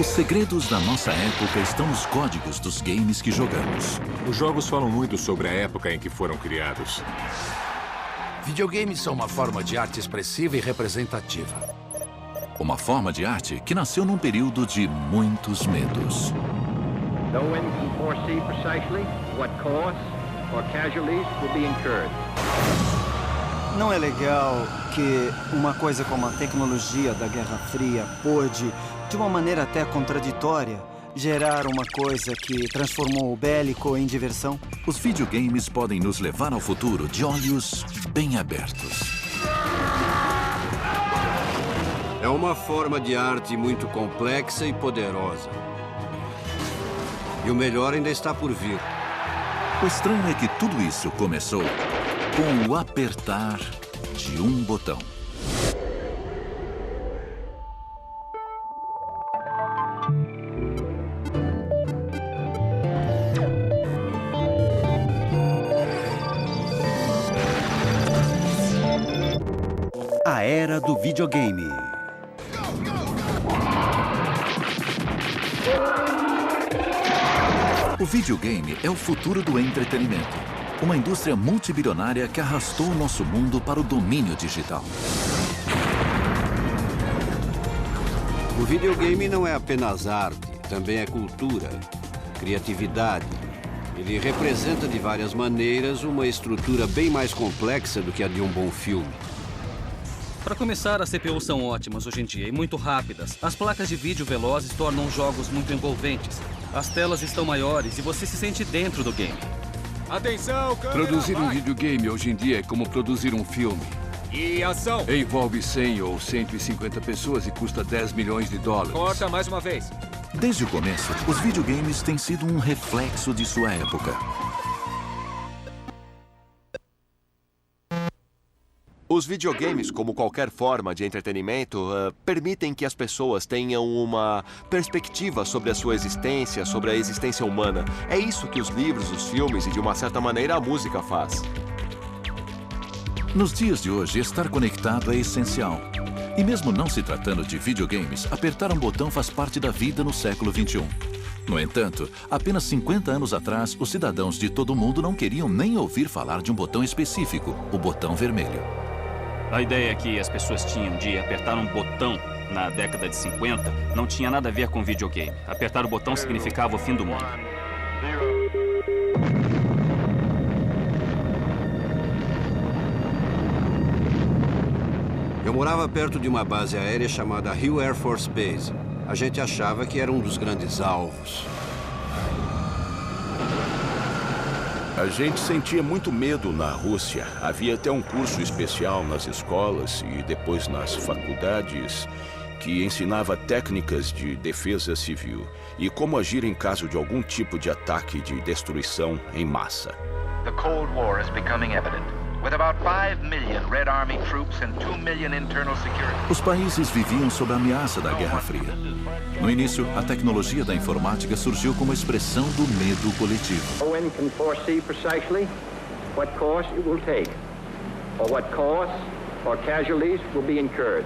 Os segredos da nossa época estão nos códigos dos games que jogamos. Os jogos falam muito sobre a época em que foram criados. Videogames são uma forma de arte expressiva e representativa. Uma forma de arte que nasceu num período de muitos medos. No one can foresee precisely what costs or casualties will be incurred. Não é legal que uma coisa como a tecnologia da Guerra Fria pôde, de uma maneira até contraditória, gerar uma coisa que transformou o bélico em diversão? Os videogames podem nos levar ao futuro de olhos bem abertos. É uma forma de arte muito complexa e poderosa. E o melhor ainda está por vir. O estranho é que tudo isso começou com o apertar de um botão. A era do videogame. O videogame é o futuro do entretenimento. Uma indústria multibilionária que arrastou o nosso mundo para o domínio digital. O videogame não é apenas arte, também é cultura, criatividade. Ele representa de várias maneiras uma estrutura bem mais complexa do que a de um bom filme. Para começar, as CPUs são ótimas hoje em dia e muito rápidas. As placas de vídeo velozes tornam os jogos muito envolventes. As telas estão maiores e você se sente dentro do game. Atenção, câmera! Produzir um videogame hoje em dia é como produzir um filme. E ação! Envolve 100 ou 150 pessoas e custa 10 milhões de dólares. Corta mais uma vez. Desde o começo, os videogames têm sido um reflexo de sua época. Os videogames, como qualquer forma de entretenimento, permitem que as pessoas tenham uma perspectiva sobre a sua existência, sobre a existência humana. É isso que os livros, os filmes e, de uma certa maneira, a música faz. Nos dias de hoje, estar conectado é essencial. E mesmo não se tratando de videogames, apertar um botão faz parte da vida no século XXI. No entanto, apenas 50 anos atrás, os cidadãos de todo o mundo não queriam nem ouvir falar de um botão específico, o botão vermelho. A ideia que as pessoas tinham de apertar um botão na década de 50 não tinha nada a ver com videogame. Apertar o botão significava o fim do mundo. Eu morava perto de uma base aérea chamada Hill Air Force Base. A gente achava que era um dos grandes alvos. A gente sentia muito medo na Rússia. Havia até um curso especial nas escolas e depois nas faculdades que ensinava técnicas de defesa civil e como agir em caso de algum tipo de ataque de destruição em massa. The Cold War is becoming evident. With about 5 million Red Army troops and 2 million internal security. Os países viviam sob a ameaça da Guerra Fria. No início, a tecnologia da informática surgiu como expressão do medo coletivo. No one can foresee precisely what course it will take, or what costs or casualties will be incurred.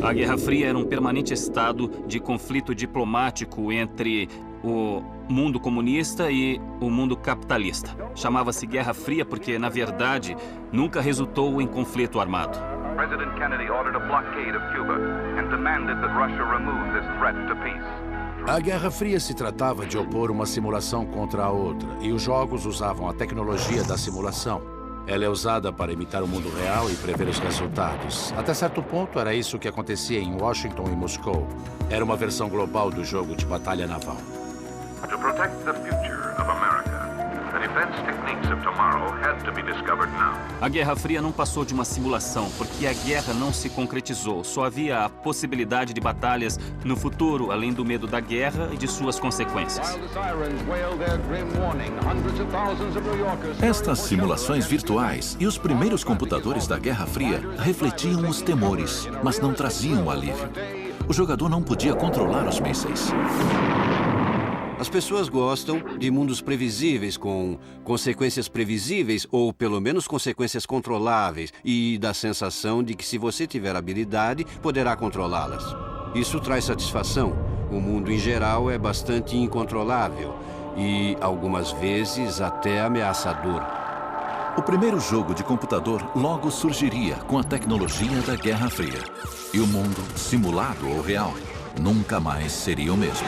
A Guerra Fria era um permanente estado de conflito diplomático entre o mundo comunista e o mundo capitalista. Chamava-se Guerra Fria porque, na verdade, nunca resultou em conflito armado. President Kennedy ordered a blockade of Cuba and demanded that Russia remove this threat to peace. A Guerra Fria se tratava de opor uma simulação contra a outra, e os jogos usavam a tecnologia da simulação. Ela é usada para imitar o mundo real e prever os resultados. Até certo ponto, era isso que acontecia em Washington e Moscou. Era uma versão global do jogo de batalha naval. To protect the future of America, the defense techniques of tomorrow had to be discovered now. A Guerra Fria não passou de uma simulação, porque a guerra não se concretizou. Só havia a possibilidade de batalhas no futuro, além do medo da guerra e de suas consequências. Estas simulações virtuais e os primeiros computadores da Guerra Fria refletiam os temores, mas não traziam alívio. O jogador não podia controlar os mísseis. As pessoas gostam de mundos previsíveis, com consequências previsíveis ou, pelo menos, consequências controláveis e da sensação de que, se você tiver habilidade, poderá controlá-las. Isso traz satisfação, O mundo em geral é bastante incontrolável e, algumas vezes, até ameaçador. O primeiro jogo de computador logo surgiria com a tecnologia da Guerra Fria. E o mundo, simulado ou real, nunca mais seria o mesmo.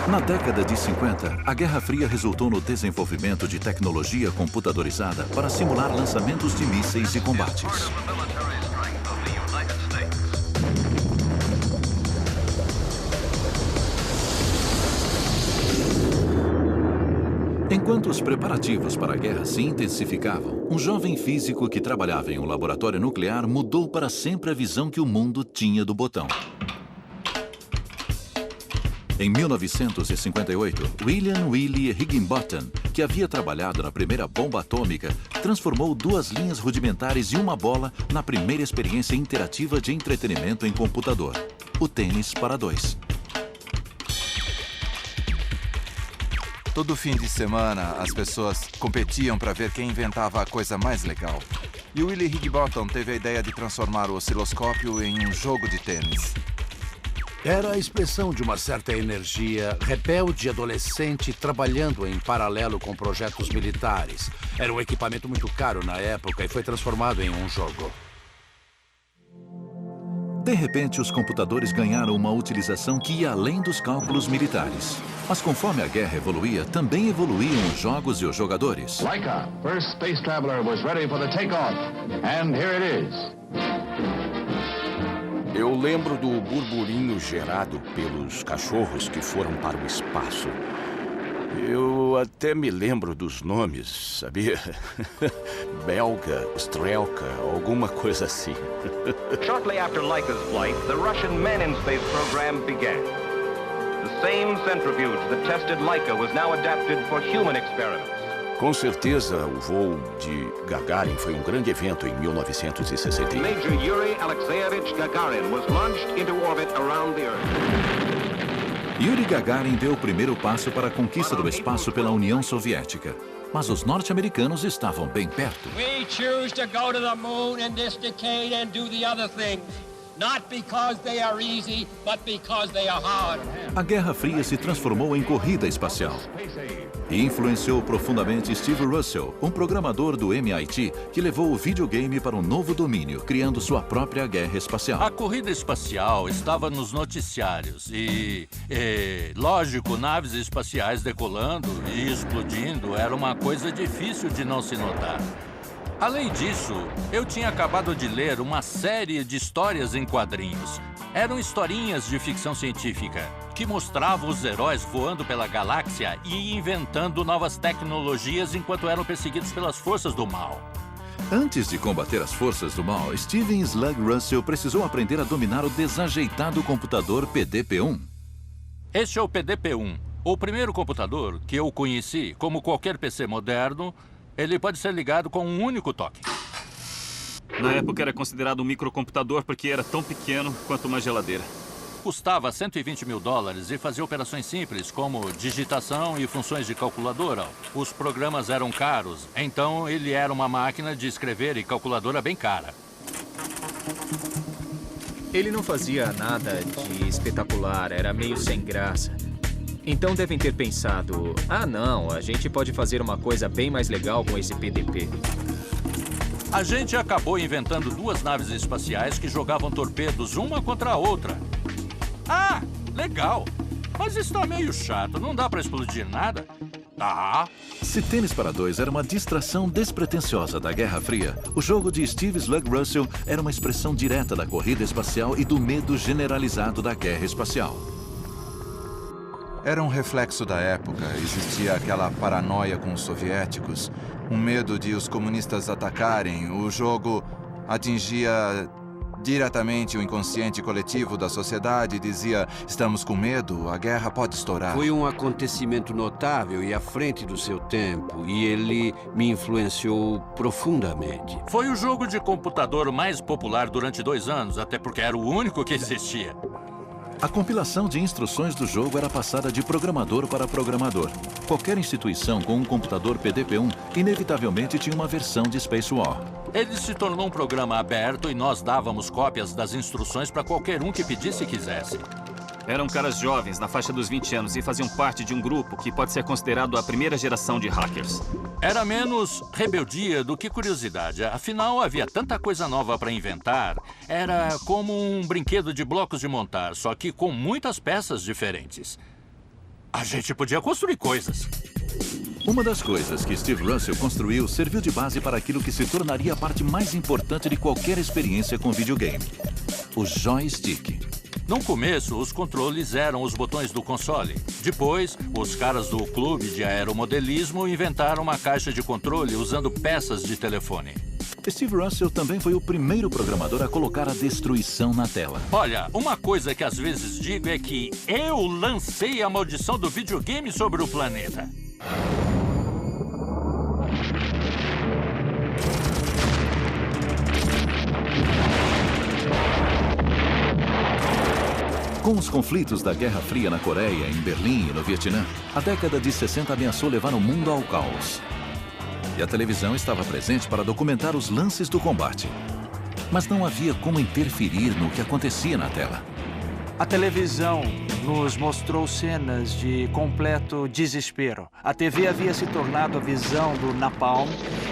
Na década de 50, a Guerra Fria resultou no desenvolvimento de tecnologia computadorizada para simular lançamentos de mísseis e combates. Enquanto os preparativos para a guerra se intensificavam, um jovem físico que trabalhava em um laboratório nuclear mudou para sempre a visão que o mundo tinha do botão. Em 1958, William Willie Higginbotham, que havia trabalhado na primeira bomba atômica, transformou duas linhas rudimentares e uma bola na primeira experiência interativa de entretenimento em computador, o tênis para dois. Todo fim de semana, as pessoas competiam para ver quem inventava a coisa mais legal. E o Willie Higginbotham teve a ideia de transformar o osciloscópio em um jogo de tênis. Era a expressão de uma certa energia rebelde adolescente trabalhando em paralelo com projetos militares. Era um equipamento muito caro na época e foi transformado em um jogo. De repente, os computadores ganharam uma utilização que ia além dos cálculos militares. Mas conforme a guerra evoluía, também evoluíam os jogos e os jogadores. Laika, first space traveler was ready for the takeoff. And here it is. Eu lembro do burburinho gerado pelos cachorros que foram para o espaço. Eu até me lembro dos nomes, sabia? Belga, Strelka, alguma coisa assim. Shortly after Laika's flight, the Russian Man in Space program began. The same centrifuge that tested Laika was now adapted for human experiments. Com certeza, o voo de Gagarin foi um grande evento em 1961. Major Yuri Alexeyevich Gagarin was launched into orbit around the Earth. Yuri Gagarin deu o primeiro passo para a conquista do espaço pela União Soviética. Mas os norte-americanos estavam bem perto. We choose to go to the moon in this decade and do the other things. Not because they are easy, but because they are hard. A Guerra Fria se transformou em corrida espacial e influenciou profundamente Steve Russell, um programador do MIT que levou o videogame para um novo domínio, criando sua própria guerra espacial. A corrida espacial estava nos noticiários e, lógico, naves espaciais decolando e explodindo era uma coisa difícil de não se notar. Além disso, eu tinha acabado de ler uma série de histórias em quadrinhos. Eram historinhas de ficção científica que mostravam os heróis voando pela galáxia e inventando novas tecnologias enquanto eram perseguidos pelas forças do mal. Antes de combater as forças do mal, Steven Slug Russell precisou aprender a dominar o desajeitado computador PDP-1. Este é o PDP-1, o primeiro computador que eu conheci. Como qualquer PC moderno, ele pode ser ligado com um único toque. Na época era considerado um microcomputador porque era tão pequeno quanto uma geladeira. Custava $120 mil e fazia operações simples como digitação e funções de calculadora. Os programas eram caros, então ele era uma máquina de escrever e calculadora bem cara. Ele não fazia nada de espetacular, era meio sem graça. Então devem ter pensado, não, a gente pode fazer uma coisa bem mais legal com esse PDP. A gente acabou inventando duas naves espaciais que jogavam torpedos uma contra a outra. Ah, legal. Mas isso tá meio chato, não dá pra explodir nada? Se Tênis para Dois era uma distração despretensiosa da Guerra Fria, o jogo de Steve Slug Russell era uma expressão direta da corrida espacial e do medo generalizado da guerra espacial. Era um reflexo da época. Existia aquela paranoia com os soviéticos, um medo de os comunistas atacarem. O jogo atingia diretamente o inconsciente coletivo da sociedade e dizia: estamos com medo, a guerra pode estourar. Foi um acontecimento notável e à frente do seu tempo, e ele me influenciou profundamente. Foi o jogo de computador mais popular durante 2 anos, até porque era o único que existia. A compilação de instruções do jogo era passada de programador para programador. Qualquer instituição com um computador PDP-1 inevitavelmente tinha uma versão de Space War. Ele se tornou um programa aberto e nós dávamos cópias das instruções para qualquer um que pedisse e quisesse. Eram caras jovens, na faixa dos 20 anos, e faziam parte de um grupo que pode ser considerado a primeira geração de hackers. Era menos rebeldia do que curiosidade. Afinal, havia tanta coisa nova para inventar. Era como um brinquedo de blocos de montar, só que com muitas peças diferentes. A gente podia construir coisas. Uma das coisas que Steve Russell construiu serviu de base para aquilo que se tornaria a parte mais importante de qualquer experiência com videogame: o joystick. No começo, os controles eram os botões do console. Depois, os caras do clube de aeromodelismo inventaram uma caixa de controle usando peças de telefone. Steve Russell também foi o primeiro programador a colocar a destruição na tela. Olha, uma coisa que às vezes digo é que eu lancei a maldição do videogame sobre o planeta. Com os conflitos da Guerra Fria na Coreia, em Berlim e no Vietnã, a década de 60 ameaçou levar o mundo ao caos. E a televisão estava presente para documentar os lances do combate. Mas não havia como interferir no que acontecia na tela. A televisão nos mostrou cenas de completo desespero. A TV havia se tornado a visão do napalm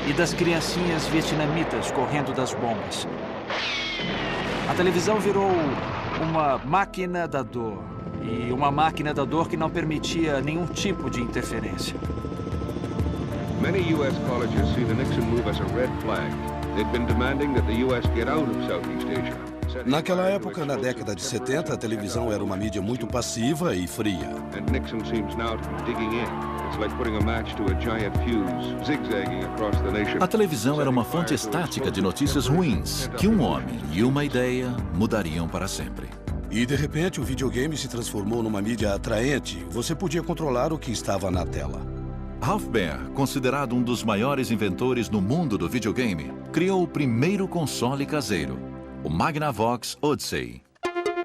e das criancinhas vietnamitas correndo das bombas. A televisão virou uma máquina da dor. E uma máquina da dor que não permitia nenhum tipo de interferência. Many U.S. colleges see the Nixon move as a red flag. They've been demanding that the U.S. get out of Southeast Asia. Naquela época, na década de 70, a televisão era uma mídia muito passiva e fria. And Nixon seems now to be digging in. It's like putting a match to a giant fuse, zigzagging across the nation. A televisão era uma fonte estática de notícias ruins, que um homem e uma ideia mudariam para sempre. E, de repente, o videogame se transformou numa mídia atraente. Você podia controlar o que estava na tela. Ralph Baer, considerado um dos maiores inventores no mundo do videogame, criou o primeiro console caseiro, o Magnavox Odyssey.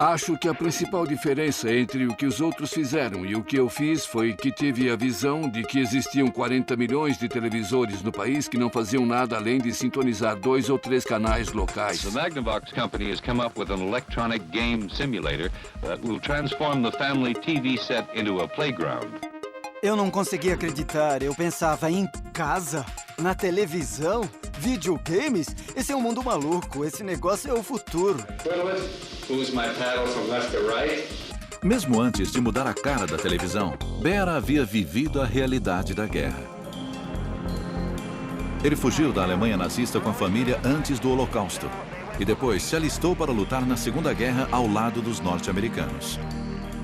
Acho que a principal diferença entre o que os outros fizeram e o que eu fiz foi que tive a visão de que existiam 40 milhões de televisores no país que não faziam nada além de sintonizar 2 ou 3 canais locais. The Magnavox company has come up with an electronic game simulator that will transform the family TV set into a playground. Eu não conseguia acreditar. Eu pensava, em casa? Na televisão? Videogames? Esse é um mundo maluco. Esse negócio é o futuro. Mesmo antes de mudar a cara da televisão, Baer havia vivido a realidade da guerra. Ele fugiu da Alemanha nazista com a família antes do Holocausto e depois se alistou para lutar na Segunda Guerra ao lado dos norte-americanos.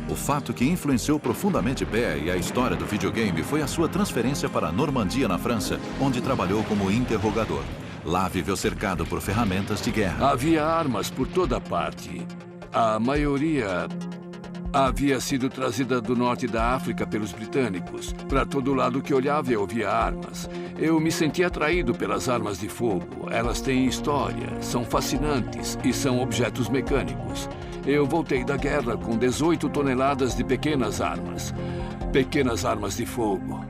O fato que influenciou profundamente Baer e a história do videogame foi a sua transferência para a Normandia, na França, onde trabalhou como interrogador. Lá viveu cercado por ferramentas de guerra. Havia armas por toda parte. A maioria havia sido trazida do norte da África pelos britânicos. Para todo lado que olhava eu via armas. Eu me sentia atraído pelas armas de fogo. Elas têm história, são fascinantes e são objetos mecânicos. Eu voltei da guerra com 18 toneladas de pequenas armas de fogo.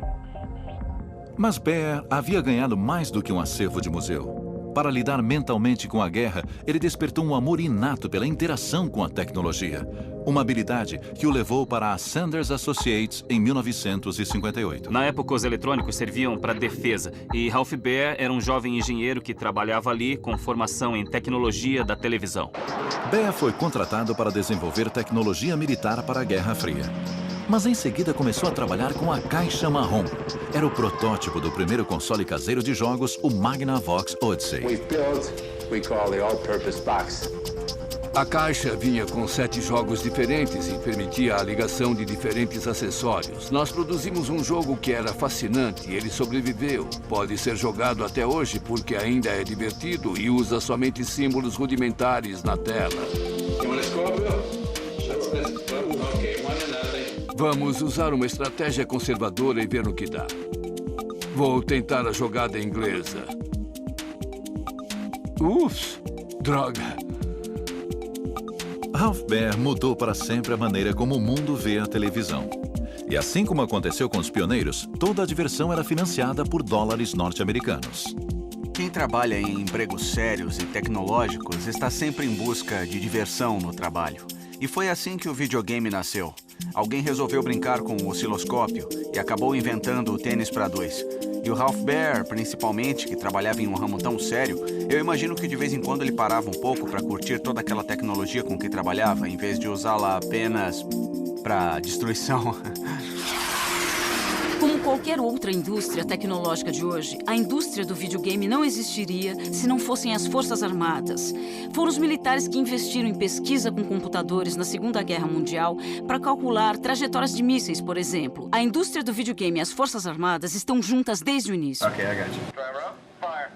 Mas Baer havia ganhado mais do que um acervo de museu. Para lidar mentalmente com a guerra, ele despertou um amor inato pela interação com a tecnologia. Uma habilidade que o levou para a Sanders Associates em 1958. Na época, os eletrônicos serviam para defesa e Ralph Baer era um jovem engenheiro que trabalhava ali com formação em tecnologia da televisão. Baer foi contratado para desenvolver tecnologia militar para a Guerra Fria. Mas em seguida começou a trabalhar com a caixa marrom. Era o protótipo do primeiro console caseiro de jogos, o Magnavox Odyssey. A caixa vinha com 7 jogos diferentes e permitia a ligação de diferentes acessórios. Nós produzimos um jogo que era fascinante e ele sobreviveu. Pode ser jogado até hoje porque ainda é divertido e usa somente símbolos rudimentares na tela. Vamos usar uma estratégia conservadora e ver no que dá. Vou tentar a jogada inglesa. Ups! Droga! Ralph Baer mudou para sempre a maneira como o mundo vê a televisão. E assim como aconteceu com os pioneiros, toda a diversão era financiada por dólares norte-americanos. Quem trabalha em empregos sérios e tecnológicos está sempre em busca de diversão no trabalho. E foi assim que o videogame nasceu. Alguém resolveu brincar com o osciloscópio e acabou inventando o tênis para dois. E o Ralph Baer, principalmente, que trabalhava em um ramo tão sério, eu imagino que de vez em quando ele parava um pouco para curtir toda aquela tecnologia com que trabalhava, em vez de usá-la apenas para destruição. Como qualquer outra indústria tecnológica de hoje, a indústria do videogame não existiria se não fossem as Forças Armadas. Foram os militares que investiram em pesquisa com computadores na Segunda Guerra Mundial para calcular trajetórias de mísseis, por exemplo. A indústria do videogame e as Forças Armadas estão juntas desde o início. Okay, I got you. Driver up, fire.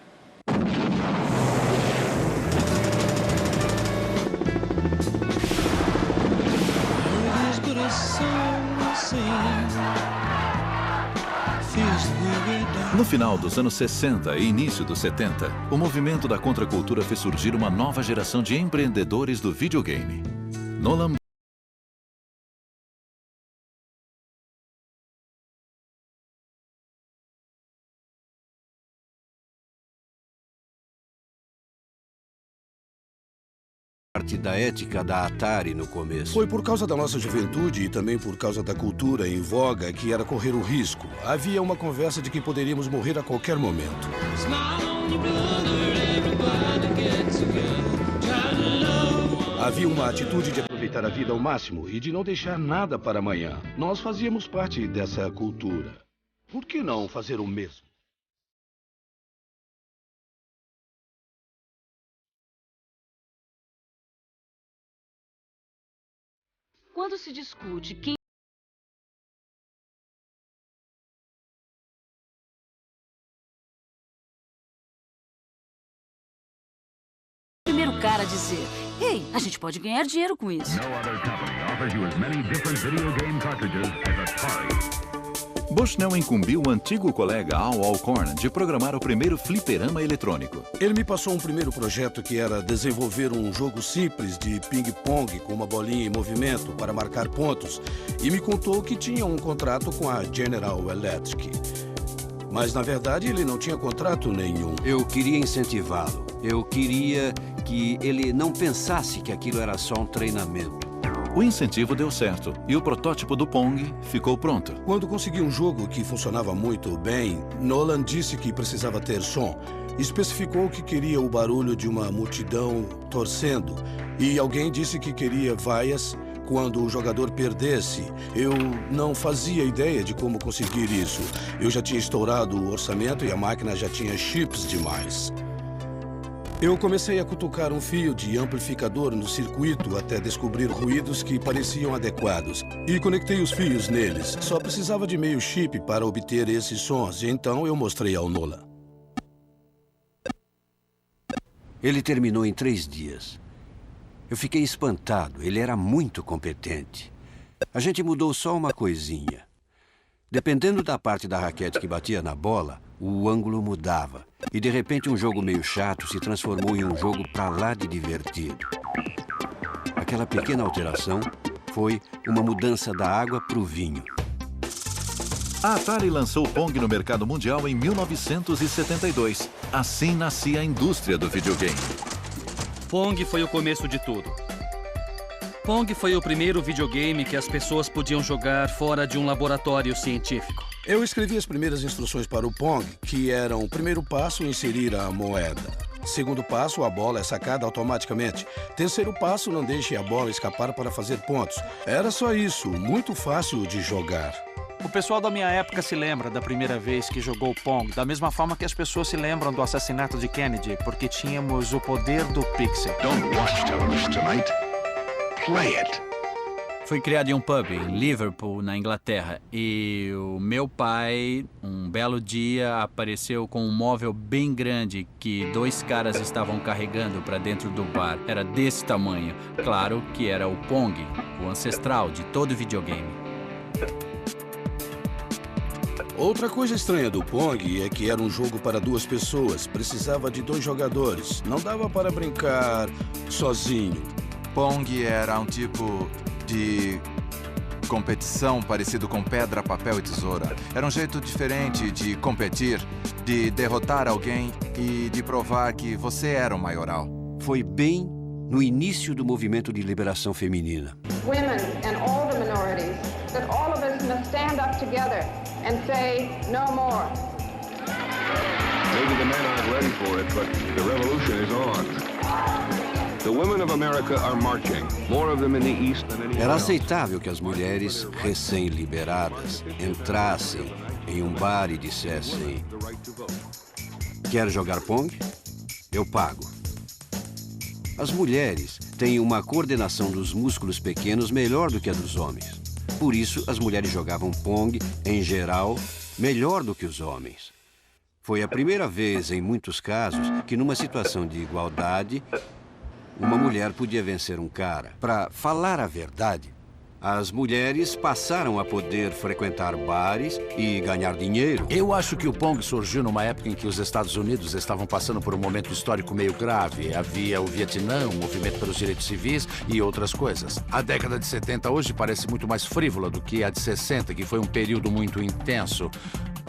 No final dos anos 60 e início dos 70, o movimento da contracultura fez surgir uma nova geração de empreendedores do videogame. Nolan parte da ética da Atari no começo. Foi por causa da nossa juventude e também por causa da cultura em voga que era correr o risco. Havia uma conversa de que poderíamos morrer a qualquer momento. Havia uma atitude de aproveitar a vida ao máximo e de não deixar nada para amanhã. Nós fazíamos parte dessa cultura. Por que não fazer o mesmo? Quando se discute quem é o primeiro cara a dizer: "Ei, a gente pode ganhar dinheiro com isso." Bushnell incumbiu o antigo colega Al Alcorn de programar o primeiro fliperama eletrônico. Ele me passou um primeiro projeto que era desenvolver um jogo simples de ping-pong com uma bolinha em movimento para marcar pontos e me contou que tinha um contrato com a General Electric. Mas, na verdade, ele não tinha contrato nenhum. Eu queria incentivá-lo. Eu queria que ele não pensasse que aquilo era só um treinamento. O incentivo deu certo e o protótipo do Pong ficou pronto. Quando consegui um jogo que funcionava muito bem, Nolan disse que precisava ter som. Especificou que queria o barulho de uma multidão torcendo. E alguém disse que queria vaias quando o jogador perdesse. Eu não fazia ideia de como conseguir isso. Eu já tinha estourado o orçamento e a máquina já tinha chips demais. Eu comecei a cutucar um fio de amplificador no circuito até descobrir ruídos que pareciam adequados. E conectei os fios neles. Só precisava de meio chip para obter esses sons, e então eu mostrei ao Nolan. Ele terminou em 3 dias. Eu fiquei espantado. Ele era muito competente. A gente mudou só uma coisinha. Dependendo da parte da raquete que batia na bola, o ângulo mudava. E de repente um jogo meio chato se transformou em um jogo pra lá de divertido. Aquela pequena alteração foi uma mudança da água pro vinho. A Atari lançou o Pong no mercado mundial em 1972. Assim nascia a indústria do videogame. Pong foi o começo de tudo. Pong foi o primeiro videogame que as pessoas podiam jogar fora de um laboratório científico. Eu escrevi as primeiras instruções para o Pong, que eram: o primeiro passo, inserir a moeda. Segundo passo, a bola é sacada automaticamente. Terceiro passo, não deixe a bola escapar para fazer pontos. Era só isso, muito fácil de jogar. O pessoal da minha época se lembra da primeira vez que jogou Pong, da mesma forma que as pessoas se lembram do assassinato de Kennedy, porque tínhamos o poder do pixel. Don't watch television tonight. Play it. Foi criado em um pub em Liverpool, na Inglaterra, e o meu pai, um belo dia, apareceu com um móvel bem grande que 2 caras estavam carregando para dentro do bar. Era desse tamanho. Claro que era o Pong, o ancestral de todo videogame. Outra coisa estranha do Pong é que era um jogo para 2 pessoas. Precisava de 2 jogadores. Não dava para brincar sozinho. Pong era um tipo de competição parecido com pedra, papel e tesoura. Era um jeito diferente de competir, de derrotar alguém e de provar que você era o maioral. Foi bem no início do movimento de liberação feminina. Women and all the minorities, that all of us must stand up together and say no more. Maybe the men aren't ready for it, but the revolution is on. The women of America are marching, more of them in the East than anywhere Era else. aceitável que as mulheres recém-liberadas entrassem em um bar e dissessem: quer jogar Pong? Eu pago. As mulheres têm uma coordenação dos músculos pequenos melhor do que a dos homens. Por isso, as mulheres jogavam Pong, em geral, melhor do que os homens. Foi a primeira vez, em muitos casos, que numa situação de igualdade, uma mulher podia vencer um cara. Para falar a verdade, as mulheres passaram a poder frequentar bares e ganhar dinheiro. Eu acho que o Pong surgiu numa época em que os Estados Unidos estavam passando por um momento histórico meio grave. Havia o Vietnã, o movimento pelos direitos civis e outras coisas. A década de 70 hoje parece muito mais frívola do que a de 60, que foi um período muito intenso.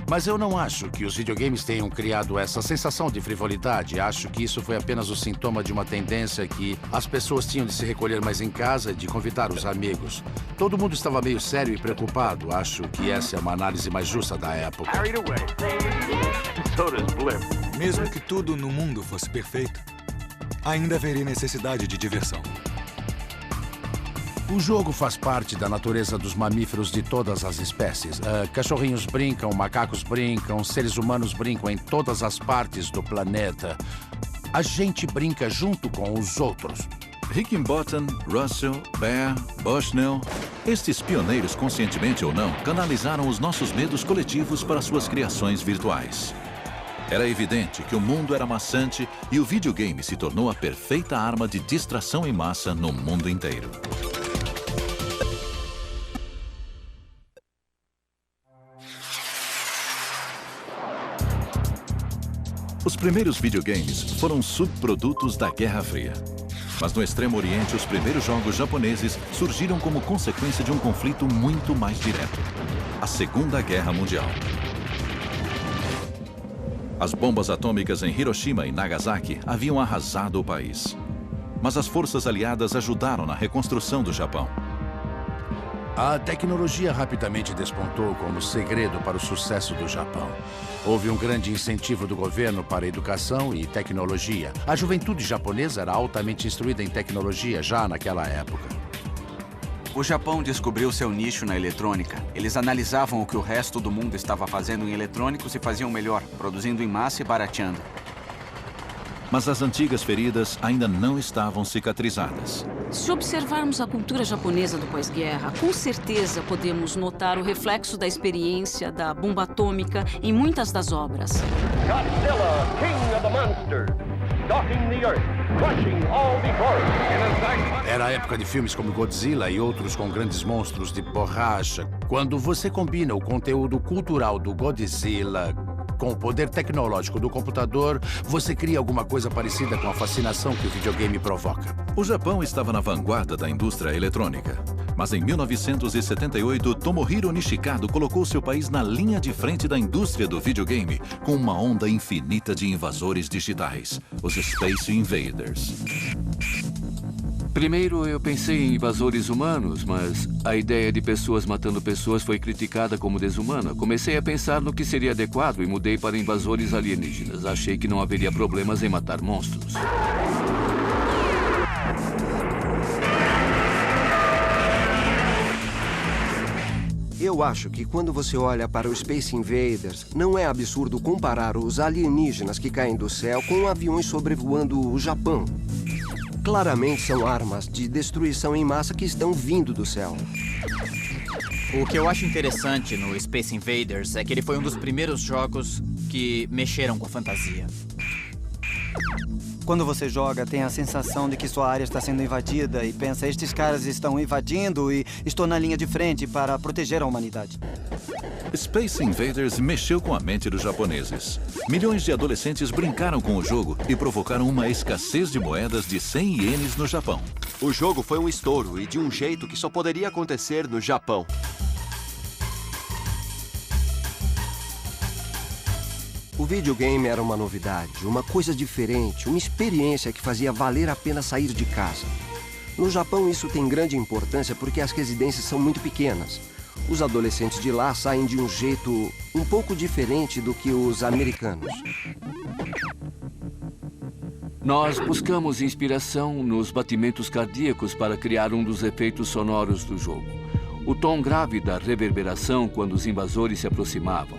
Mas eu não acho que os videogames tenham criado essa sensação de frivolidade. Acho que isso foi apenas o sintoma de uma tendência que as pessoas tinham de se recolher mais em casa e de convidar os amigos. Todo mundo estava meio sério e preocupado. Acho que essa é uma análise mais justa da época. Mesmo que tudo no mundo fosse perfeito, ainda haveria necessidade de diversão. O jogo faz parte da natureza dos mamíferos de todas as espécies. Cachorrinhos brincam, macacos brincam, seres humanos brincam em todas as partes do planeta. A gente brinca junto com os outros. Higginbottom, Russell, Bear, Bushnell, estes pioneiros, conscientemente ou não, canalizaram os nossos medos coletivos para suas criações virtuais. Era evidente que o mundo era maçante e o videogame se tornou a perfeita arma de distração em massa no mundo inteiro. Os primeiros videogames foram subprodutos da Guerra Fria. Mas no Extremo Oriente, os primeiros jogos japoneses surgiram como consequência de um conflito muito mais direto: a Segunda Guerra Mundial. As bombas atômicas em Hiroshima e Nagasaki haviam arrasado o país. Mas as forças aliadas ajudaram na reconstrução do Japão. A tecnologia rapidamente despontou como segredo para o sucesso do Japão. Houve um grande incentivo do governo para educação e tecnologia. A juventude japonesa era altamente instruída em tecnologia já naquela época. O Japão descobriu seu nicho na eletrônica. Eles analisavam o que o resto do mundo estava fazendo em eletrônicos e faziam melhor, produzindo em massa e barateando. Mas as antigas feridas ainda não estavam cicatrizadas. Se observarmos a cultura japonesa do pós-guerra, com certeza podemos notar o reflexo da experiência da bomba atômica em muitas das obras. Godzilla, king of the monsters, stalking the earth, crushing all before it. Era a época de filmes como Godzilla e outros com grandes monstros de borracha. Quando você combina o conteúdo cultural do Godzilla com o poder tecnológico do computador, você cria alguma coisa parecida com a fascinação que o videogame provoca. O Japão estava na vanguarda da indústria eletrônica. Mas em 1978, Tomohiro Nishikado colocou seu país na linha de frente da indústria do videogame, com uma onda infinita de invasores digitais, os Space Invaders. Primeiro eu pensei em invasores humanos, mas a ideia de pessoas matando pessoas foi criticada como desumana. Comecei a pensar no que seria adequado e mudei para invasores alienígenas. Achei que não haveria problemas em matar monstros. Eu acho que quando você olha para os Space Invaders, não é absurdo comparar os alienígenas que caem do céu com aviões sobrevoando o Japão. Claramente são armas de destruição em massa que estão vindo do céu. O que eu acho interessante no Space Invaders é que ele foi um dos primeiros jogos que mexeram com a fantasia. Quando você joga, tem a sensação de que sua área está sendo invadida e pensa, estes caras estão invadindo e estou na linha de frente para proteger a humanidade. Space Invaders mexeu com a mente dos japoneses. Milhões de adolescentes brincaram com o jogo e provocaram uma escassez de moedas de 100 ienes no Japão. O jogo foi um estouro e de um jeito que só poderia acontecer no Japão. O videogame era uma novidade, uma coisa diferente, uma experiência que fazia valer a pena sair de casa. No Japão, isso tem grande importância porque as residências são muito pequenas. Os adolescentes de lá saem de um jeito um pouco diferente do que os americanos. Nós buscamos inspiração nos batimentos cardíacos para criar um dos efeitos sonoros do jogo. O tom grave da reverberação quando os invasores se aproximavam.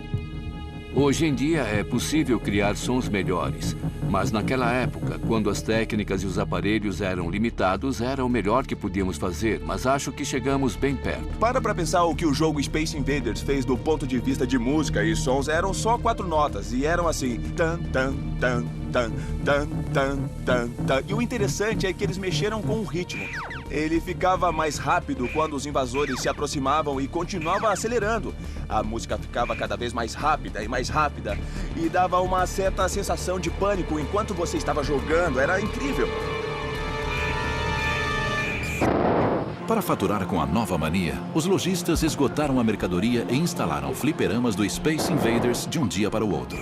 Hoje em dia é possível criar sons melhores, mas naquela época, quando as técnicas e os aparelhos eram limitados, era o melhor que podíamos fazer, mas acho que chegamos bem perto. Para pensar o que o jogo Space Invaders fez do ponto de vista de música e sons, eram só 4 notas e eram assim... Tan, tan, tan, tan, tan, tan, tan, tan. E o interessante é que eles mexeram com o ritmo. Ele ficava mais rápido quando os invasores se aproximavam e continuava acelerando. A música ficava cada vez mais rápida e dava uma certa sensação de pânico enquanto você estava jogando. Era incrível. Para faturar com a nova mania, os lojistas esgotaram a mercadoria e instalaram fliperamas do Space Invaders de um dia para o outro.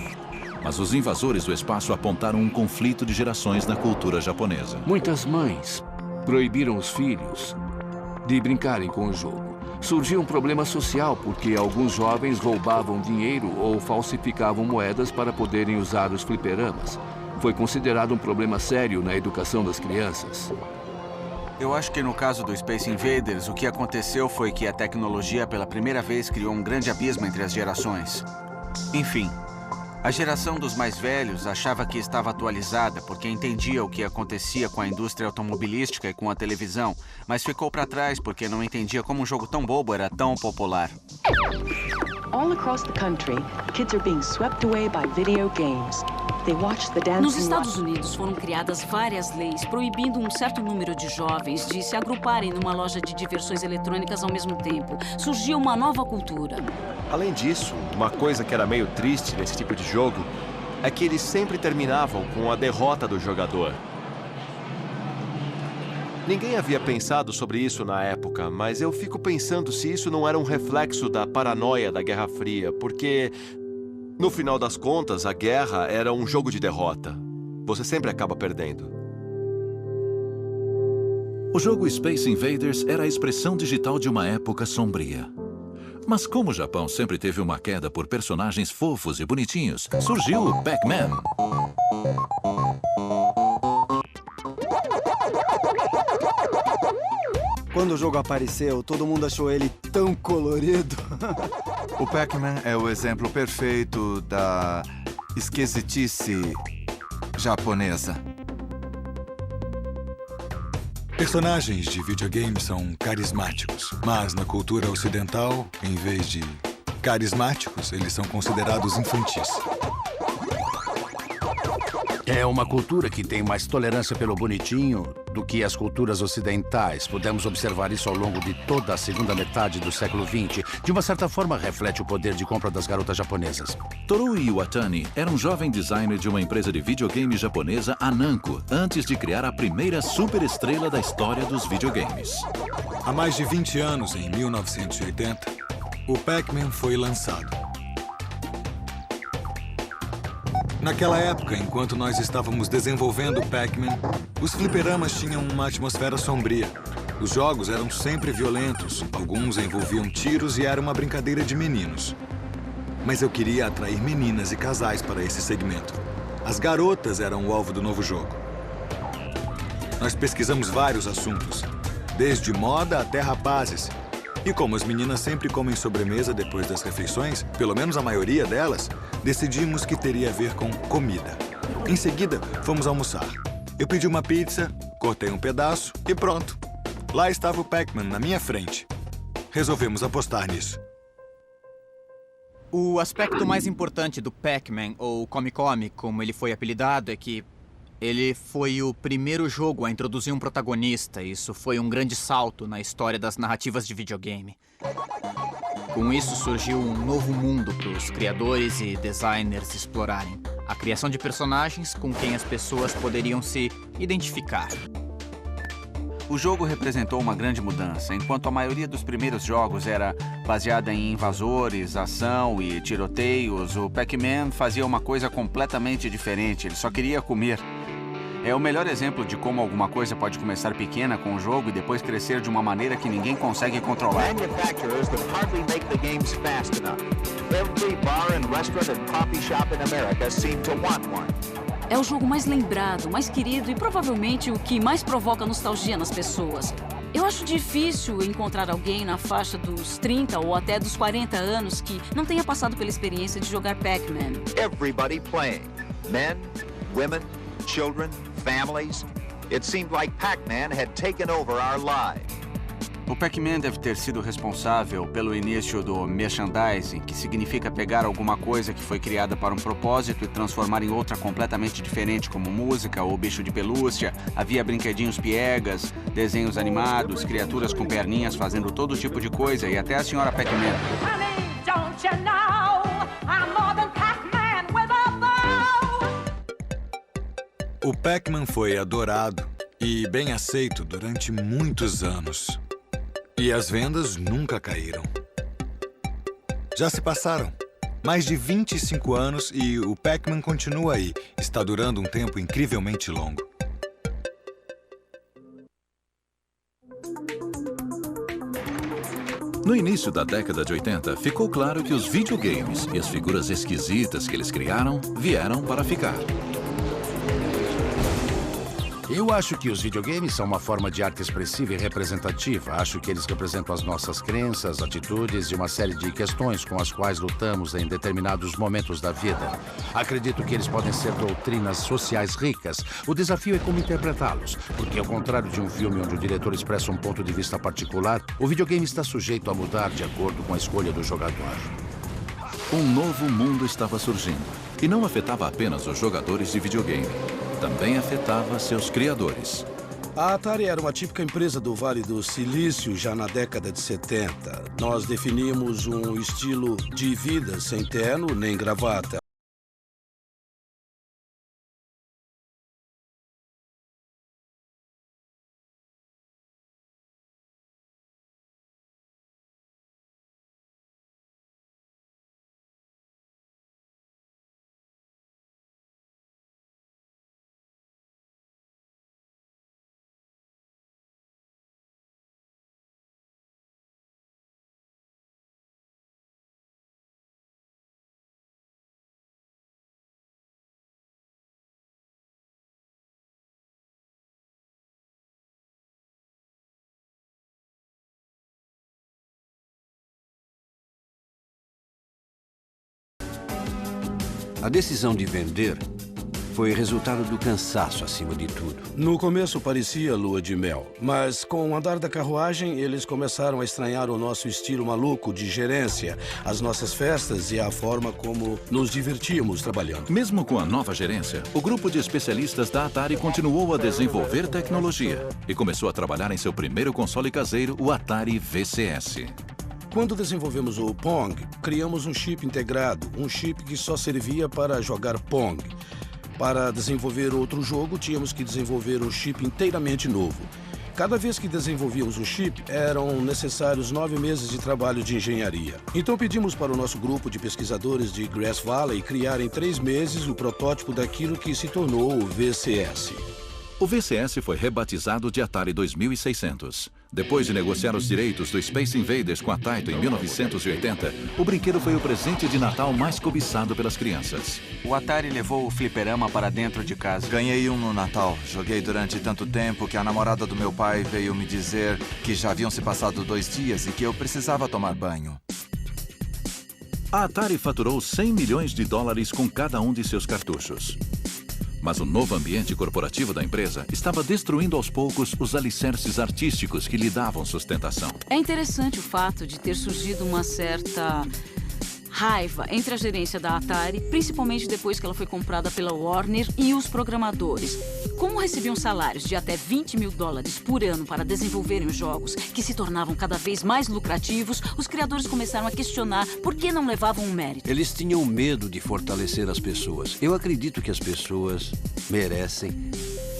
Mas os invasores do espaço apontaram um conflito de gerações na cultura japonesa. Muitas mães proibiram os filhos de brincarem com o jogo. Surgiu um problema social porque alguns jovens roubavam dinheiro ou falsificavam moedas para poderem usar os fliperamas. Foi considerado um problema sério na educação das crianças. Eu acho que no caso do Space Invaders, o que aconteceu foi que a tecnologia pela primeira vez criou um grande abismo entre as gerações. Enfim, a geração dos mais velhos achava que estava atualizada porque entendia o que acontecia com a indústria automobilística e com a televisão, mas ficou para trás porque não entendia como um jogo tão bobo era tão popular. All across the country, kids are being swept away by video games. They watch the dancing. Nos Estados Unidos foram criadas várias leis proibindo um certo número de jovens de se agruparem numa loja de diversões eletrônicas ao mesmo tempo. Surgiu uma nova cultura. Além disso, uma coisa que era meio triste nesse tipo de jogo é que eles sempre terminavam com a derrota do jogador. Ninguém havia pensado sobre isso na época, mas eu fico pensando se isso não era um reflexo da paranoia da Guerra Fria, porque, no final das contas, a guerra era um jogo de derrota. Você sempre acaba perdendo. O jogo Space Invaders era a expressão digital de uma época sombria. Mas como o Japão sempre teve uma queda por personagens fofos e bonitinhos, surgiu o Pac-Man. Quando o jogo apareceu, todo mundo achou ele tão colorido. O Pac-Man é o exemplo perfeito da esquisitice japonesa. Personagens de videogame são carismáticos, mas na cultura ocidental, em vez de carismáticos, eles são considerados infantis. É uma cultura que tem mais tolerância pelo bonitinho do que as culturas ocidentais. Podemos observar isso ao longo de toda a segunda metade do século XX. De uma certa forma, reflete o poder de compra das garotas japonesas. Toru Iwatani era um jovem designer de uma empresa de videogame japonesa, a Namco, antes de criar a primeira superestrela da história dos videogames. Há mais de 20 anos, em 1980, o Pac-Man foi lançado. Naquela época, enquanto nós estávamos desenvolvendo o Pac-Man, os fliperamas tinham uma atmosfera sombria. Os jogos eram sempre violentos, alguns envolviam tiros e era uma brincadeira de meninos. Mas eu queria atrair meninas e casais para esse segmento. As garotas eram o alvo do novo jogo. Nós pesquisamos vários assuntos, desde moda até rapazes. E como as meninas sempre comem sobremesa depois das refeições, pelo menos a maioria delas, decidimos que teria a ver com comida. Em seguida, fomos almoçar. Eu pedi uma pizza, cortei um pedaço e pronto. Lá estava o Pac-Man na minha frente. Resolvemos apostar nisso. O aspecto mais importante do Pac-Man, ou Come-Come, como ele foi apelidado, é que ele foi o primeiro jogo a introduzir um protagonista. Isso foi um grande salto na história das narrativas de videogame. Com isso surgiu um novo mundo para os criadores e designers explorarem. A criação de personagens com quem as pessoas poderiam se identificar. O jogo representou uma grande mudança. Enquanto a maioria dos primeiros jogos era baseada em invasores, ação e tiroteios, o Pac-Man fazia uma coisa completamente diferente. Ele só queria comer. É o melhor exemplo de como alguma coisa pode começar pequena com o jogo e depois crescer de uma maneira que ninguém consegue controlar. Manufacturers that hardly make the games fast enough. Every bar and restaurant and coffee shop in America seem to want one. É o jogo mais lembrado, mais querido e provavelmente o que mais provoca nostalgia nas pessoas. Eu acho difícil encontrar alguém na faixa dos 30 ou até dos 40 anos que não tenha passado pela experiência de jogar Pac-Man. Everybody playing. Men, women, children, families. It seemed like Pac-Man had taken over our lives. O Pac-Man deve ter sido responsável pelo início do merchandising, que significa pegar alguma coisa que foi criada para um propósito e transformar em outra completamente diferente, como música ou bicho de pelúcia. Havia brinquedinhos piegas, desenhos animados, criaturas com perninhas fazendo todo tipo de coisa e até a senhora Pac-Man. O Pac-Man foi adorado e bem aceito durante muitos anos. E as vendas nunca caíram. Já se passaram mais de 25 anos e o Pac-Man continua aí. Está durando um tempo incrivelmente longo. No início da década de 80, ficou claro que os videogames e as figuras esquisitas que eles criaram vieram para ficar. Eu acho que os videogames são uma forma de arte expressiva e representativa. Acho que eles representam as nossas crenças, atitudes e uma série de questões com as quais lutamos em determinados momentos da vida. Acredito que eles podem ser doutrinas sociais ricas. O desafio é como interpretá-los, porque ao contrário de um filme onde o diretor expressa um ponto de vista particular, o videogame está sujeito a mudar de acordo com a escolha do jogador. Um novo mundo estava surgindo e não afetava apenas os jogadores de videogame. Também afetava seus criadores. A Atari era uma típica empresa do Vale do Silício já na década de 70. Nós definíamos um estilo de vida sem terno nem gravata. A decisão de vender foi resultado do cansaço acima de tudo. No começo parecia lua de mel, mas com o andar da carruagem, eles começaram a estranhar o nosso estilo maluco de gerência, as nossas festas e a forma como nos divertíamos trabalhando. Mesmo com a nova gerência, o grupo de especialistas da Atari continuou a desenvolver tecnologia e começou a trabalhar em seu primeiro console caseiro, o Atari VCS. Quando desenvolvemos o Pong, criamos um chip integrado, um chip que só servia para jogar Pong. Para desenvolver outro jogo, tínhamos que desenvolver um chip inteiramente novo. Cada vez que desenvolvíamos um chip, eram necessários 9 meses de trabalho de engenharia. Então pedimos para o nosso grupo de pesquisadores de Grass Valley criar em 3 meses o protótipo daquilo que se tornou o VCS. O VCS foi rebatizado de Atari 2600. Depois de negociar os direitos do Space Invaders com a Taito em 1980, o brinquedo foi o presente de Natal mais cobiçado pelas crianças. O Atari levou o fliperama para dentro de casa. Ganhei um no Natal. Joguei durante tanto tempo que a namorada do meu pai veio me dizer que já haviam se passado 2 dias e que eu precisava tomar banho. A Atari faturou $100 milhões com cada um de seus cartuchos. Mas o novo ambiente corporativo da empresa estava destruindo aos poucos os alicerces artísticos que lhe davam sustentação. É interessante o fato de ter surgido uma certa raiva entre a gerência da Atari, principalmente depois que ela foi comprada pela Warner, e os programadores. Como recebiam salários de até $20 mil por ano para desenvolverem os jogos, que se tornavam cada vez mais lucrativos, os criadores começaram a questionar por que não levavam o mérito. Eles tinham medo de fortalecer as pessoas. Eu acredito que as pessoas merecem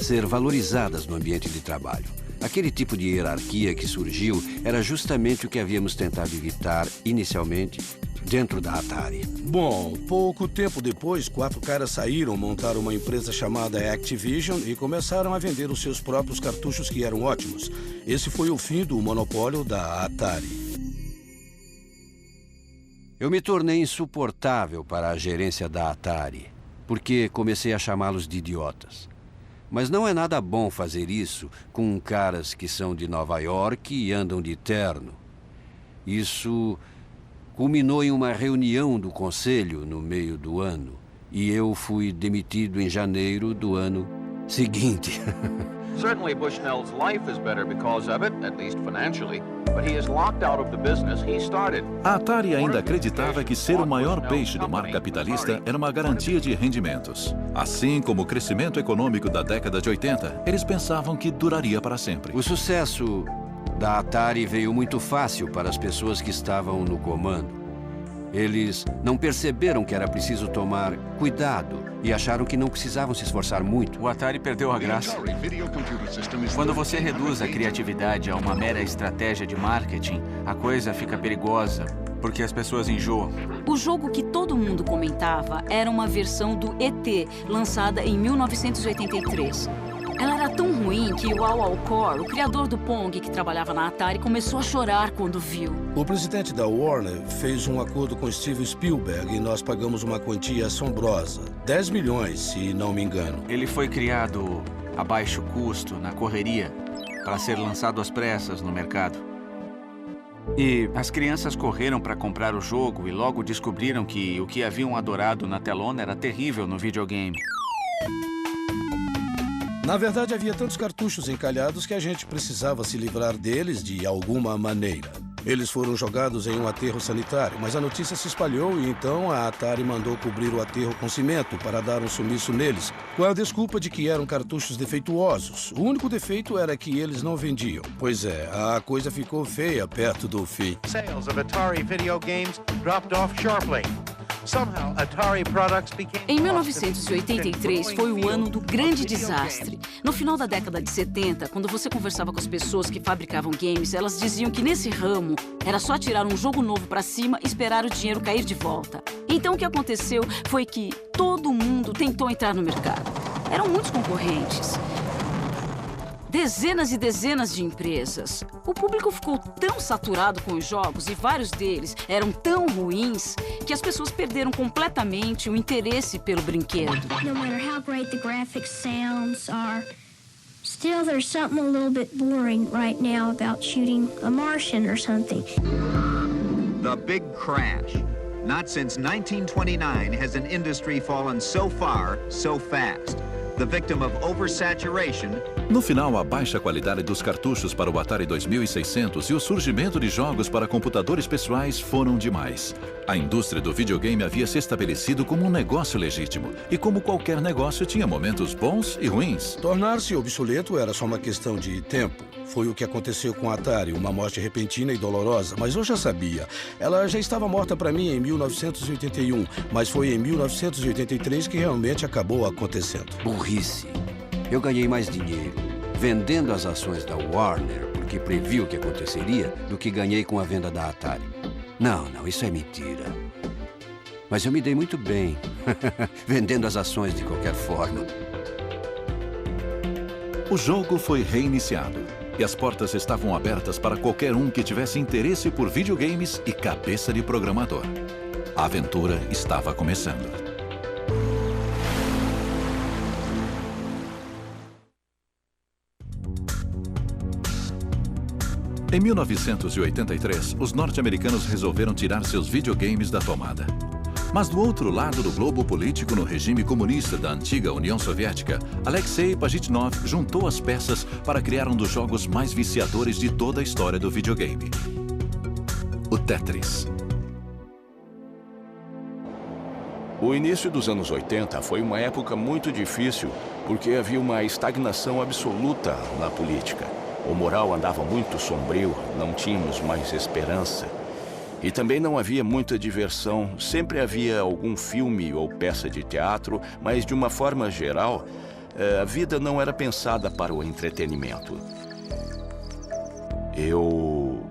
ser valorizadas no ambiente de trabalho. Aquele tipo de hierarquia que surgiu era justamente o que havíamos tentado evitar inicialmente dentro da Atari. Bom, pouco tempo depois, 4 caras saíram, montaram uma empresa chamada Activision e começaram a vender os seus próprios cartuchos que eram ótimos. Esse foi o fim do monopólio da Atari. Eu me tornei insuportável para a gerência da Atari, porque comecei a chamá-los de idiotas. Mas não é nada bom fazer isso com caras que são de Nova York e andam de terno. Isso culminou em uma reunião do conselho no meio do ano. E eu fui demitido em janeiro do ano seguinte. Certainly Bushnell's life is better because of it, at least financially. But he is locked out of the business he started. A Atari ainda acreditava que ser o maior peixe do mar capitalista era uma garantia de rendimentos. Assim como o crescimento econômico da década de 80, eles pensavam que duraria para sempre. O sucesso da Atari veio muito fácil para as pessoas que estavam no comando. Eles não perceberam que era preciso tomar cuidado e acharam que não precisavam se esforçar muito. O Atari perdeu a graça. Quando você reduz a criatividade a uma mera estratégia de marketing, a coisa fica perigosa, porque as pessoas enjoam. O jogo que todo mundo comentava era uma versão do ET, lançada em 1983. Ela era tão ruim que o Al Alcor, o criador do Pong que trabalhava na Atari, começou a chorar quando viu. O presidente da Warner fez um acordo com Steven Spielberg e nós pagamos uma quantia assombrosa. 10 milhões, se não me engano. Ele foi criado a baixo custo, na correria, para ser lançado às pressas no mercado. E as crianças correram para comprar o jogo e logo descobriram que o que haviam adorado na telona era terrível no videogame. Na verdade, havia tantos cartuchos encalhados que a gente precisava se livrar deles de alguma maneira. Eles foram jogados em um aterro sanitário, mas a notícia se espalhou e então a Atari mandou cobrir o aterro com cimento para dar um sumiço neles, com a desculpa de que eram cartuchos defeituosos. O único defeito era que eles não vendiam. Pois é, a coisa ficou feia perto do fim. Sales of Atari video games dropped off sharply. Somehow, Atari products became... Em 1983 foi o ano do grande desastre. No final da década de 70, quando você conversava com as pessoas que fabricavam games, elas diziam que nesse ramo era só tirar um jogo novo para cima e esperar o dinheiro cair de volta. Então o que aconteceu foi que todo mundo tentou entrar no mercado. Eram muitos concorrentes. Dezenas e dezenas de empresas. O público ficou tão saturado com os jogos e vários deles eram tão ruins que as pessoas perderam completamente o interesse pelo brinquedo. No matter how great the graphics sounds are, still there's something a little bit boring right now about shooting a Martian or something. The big crash. Not since 1929 has an industry fallen so far, so fast. The victim of oversaturation. No final, a baixa qualidade dos cartuchos para o Atari 2600 e o surgimento de jogos para computadores pessoais foram demais. A indústria do videogame havia se estabelecido como um negócio legítimo. E como qualquer negócio, tinha momentos bons e ruins. Tornar-se obsoleto era só uma questão de tempo. Foi o que aconteceu com a Atari, uma morte repentina e dolorosa. Mas eu já sabia. Ela já estava morta para mim em 1981, mas foi em 1983 que realmente acabou acontecendo. Burrice. Eu ganhei mais dinheiro vendendo as ações da Warner, porque previu o que aconteceria, do que ganhei com a venda da Atari. Não, isso é mentira. Mas eu me dei muito bem, vendendo as ações de qualquer forma. O jogo foi reiniciado e as portas estavam abertas para qualquer um que tivesse interesse por videogames e cabeça de programador. A aventura estava começando. Em 1983, os norte-americanos resolveram tirar seus videogames da tomada. Mas do outro lado do globo político, no regime comunista da antiga União Soviética, Alexei Pajitnov juntou as peças para criar um dos jogos mais viciadores de toda a história do videogame: o Tetris. O início dos anos 80 foi uma época muito difícil, porque havia uma estagnação absoluta na política. O moral andava muito sombrio, não tínhamos mais esperança. E também não havia muita diversão. Sempre havia algum filme ou peça de teatro, mas de uma forma geral, a vida não era pensada para o entretenimento. Eu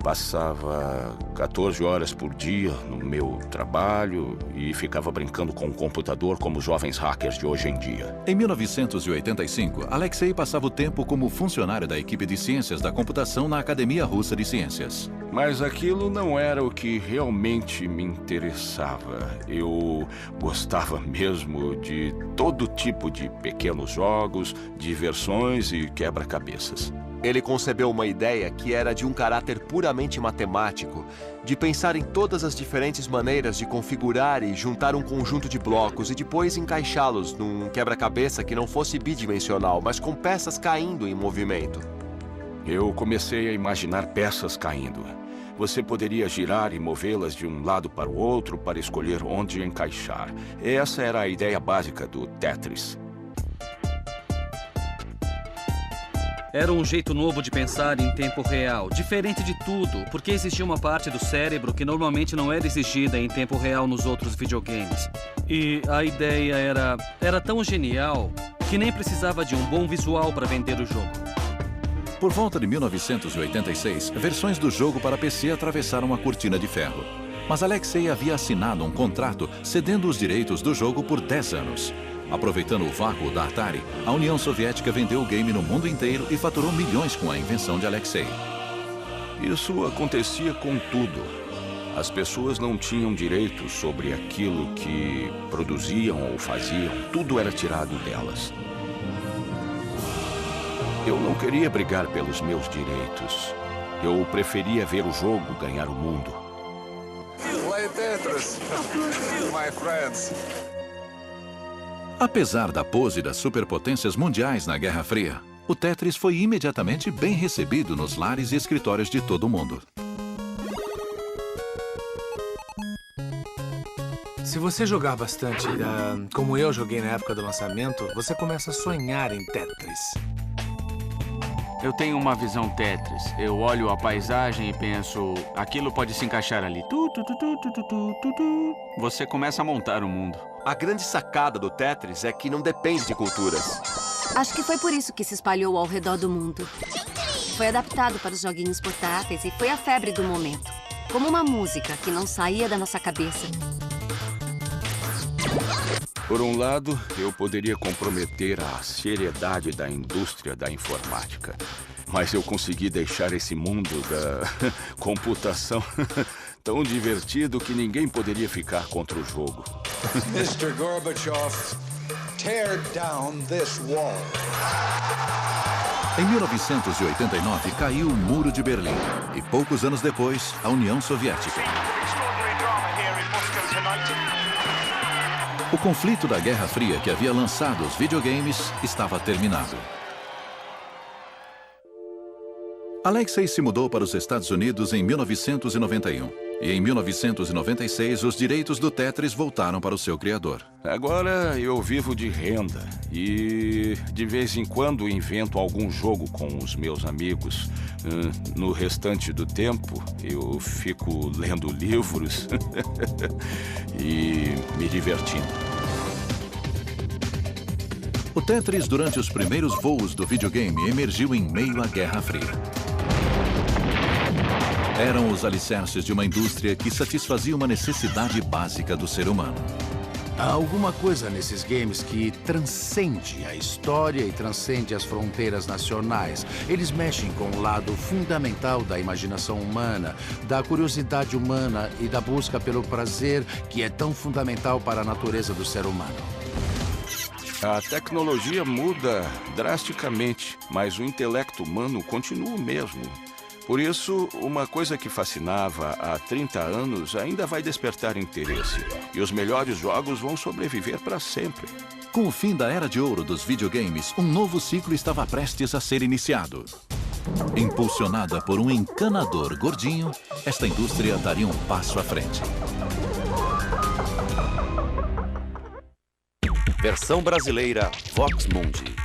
passava 14 horas por dia no meu trabalho e ficava brincando com o computador como os jovens hackers de hoje em dia. Em 1985, Alexei passava o tempo como funcionário da equipe de ciências da computação na Academia Russa de Ciências. Mas aquilo não era o que realmente me interessava. Eu gostava mesmo de todo tipo de pequenos jogos, diversões e quebra-cabeças. Ele concebeu uma ideia que era de um caráter puramente matemático, de pensar em todas as diferentes maneiras de configurar e juntar um conjunto de blocos e depois encaixá-los num quebra-cabeça que não fosse bidimensional, mas com peças caindo em movimento. Eu comecei a imaginar peças caindo. Você poderia girar e movê-las de um lado para o outro para escolher onde encaixar. Essa era a ideia básica do Tetris. Era um jeito novo de pensar em tempo real, diferente de tudo, porque existia uma parte do cérebro que normalmente não era exigida em tempo real nos outros videogames. E a ideia era tão genial que nem precisava de um bom visual para vender o jogo. Por volta de 1986, versões do jogo para PC atravessaram a cortina de ferro. Mas Alexei havia assinado um contrato cedendo os direitos do jogo por 10 anos. Aproveitando o vácuo da Atari, a União Soviética vendeu o game no mundo inteiro e faturou milhões com a invenção de Alexei. Isso acontecia com tudo. As pessoas não tinham direitos sobre aquilo que produziam ou faziam. Tudo era tirado delas. Eu não queria brigar pelos meus direitos. Eu preferia ver o jogo ganhar o mundo. Play Tetris, my friends. Apesar da pose das superpotências mundiais na Guerra Fria, o Tetris foi imediatamente bem recebido nos lares e escritórios de todo o mundo. Se você jogar bastante, como eu joguei na época do lançamento, você começa a sonhar em Tetris. Eu tenho uma visão Tetris. Eu olho a paisagem e penso, aquilo pode se encaixar ali. Você começa a montar o mundo. A grande sacada do Tetris é que não depende de culturas. Acho que foi por isso que se espalhou ao redor do mundo. Foi adaptado para os joguinhos portáteis e foi a febre do momento. Como uma música que não saía da nossa cabeça. Por um lado, eu poderia comprometer a seriedade da indústria da informática. Mas eu consegui deixar esse mundo da computação tão divertido que ninguém poderia ficar contra o jogo. Mr. Gorbachev, tear down this wall. Em 1989, caiu o Muro de Berlim. E poucos anos depois, a União Soviética. O conflito da Guerra Fria que havia lançado os videogames estava terminado. Alexei se mudou para os Estados Unidos em 1991. E em 1996, os direitos do Tetris voltaram para o seu criador. Agora eu vivo de renda e de vez em quando invento algum jogo com os meus amigos. No restante do tempo, eu fico lendo livros e me divertindo. O Tetris, durante os primeiros voos do videogame, emergiu em meio à Guerra Fria. Eram os alicerces de uma indústria que satisfazia uma necessidade básica do ser humano. Há alguma coisa nesses games que transcende a história e transcende as fronteiras nacionais. Eles mexem com o lado fundamental da imaginação humana, da curiosidade humana e da busca pelo prazer, que é tão fundamental para a natureza do ser humano. A tecnologia muda drasticamente, mas o intelecto humano continua o mesmo. Por isso, uma coisa que fascinava há 30 anos ainda vai despertar interesse. E os melhores jogos vão sobreviver para sempre. Com o fim da era de ouro dos videogames, um novo ciclo estava prestes a ser iniciado. Impulsionada por um encanador gordinho, esta indústria daria um passo à frente. Versão brasileira Vox Mundi.